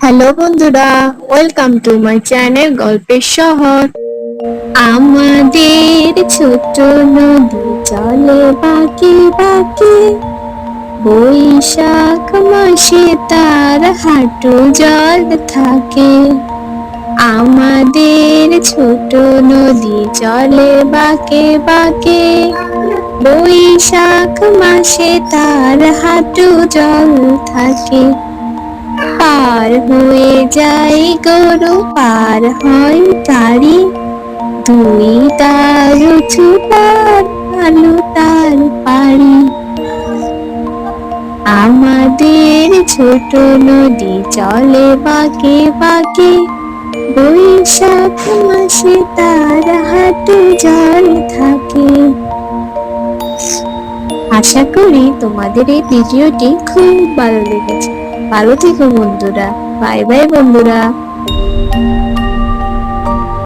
Hello বন্ধুরা, welcome to my channel গল্পের শহর। আমাদের ছোট নদী চলে বাঁকে বাঁকে, বৈশাখ মাসে তার হাঁটু জল থাকে। আমাদের ছোট নদী চলে বাঁকে বাঁকে, বৈশাখ মাসে তার হাঁটু জল থাকে। পার হয়ে যায় গরু, পার হয় গাড়ি, দুই তার উঁচু পার, ভালো তার পাড়ি। আমাদের ছোট নদী চলে বাঁকে বাঁকে, বৈশাখ মাসে তার হাঁটু জল থাকে। আশা করি তোমাদের এই ভিডিওটি খুব ভালো লেগেছে। ভালো থেকো বন্ধুরা, বাই বাই বন্ধুরা।